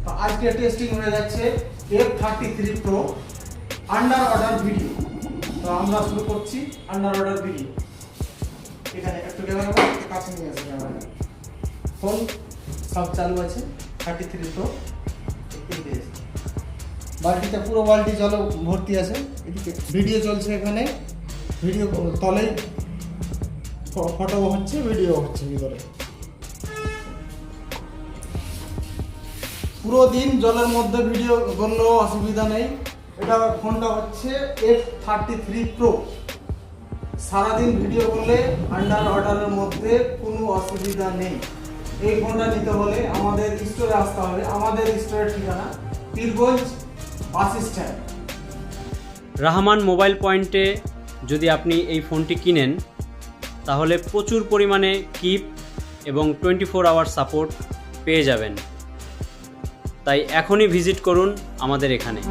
তো আজকে টেস্টিং হয়ে যাচ্ছে F33 Pro under order video. তো আমরা শুরু করছি আন্ডার অর্ডার ভিডিও। এখানে একটু ক্যামেরা কাছে নিয়ে আসি, ক্যামেরা ফোন সব চালু আছে। 33 Pro বালতিটা পুরো বালতি জল ভর্তি আছে। এদিকে ভিডিও চলছে, এখানে ভিডিও তলে ফটো হচ্ছে, ভিডিও হচ্ছে ভিতরে। পুরো দিন জলের মধ্যে ভিডিও করলেও অসুবিধা নেই। এটা ফোনটা হচ্ছে F33 Pro। সারাদিন ভিডিও করলে আন্ডার অর্ডারের মধ্যে কোনো অসুবিধা নেই। এই ফোনটা নিতে হলে আমাদের স্টোরে আসতে হবে। আমাদের স্টোরের ঠিকানা Pirganj bus stand. Rahman mobile পয়েন্টে যদি আপনি এই ফোনটি কিনেন তাহলে প্রচুর পরিমাণে কিপ এবং 24 আওয়ার সাপোর্ট পেয়ে যাবেন। তাই এখনই ভিজিট করুন আমাদের এখানে।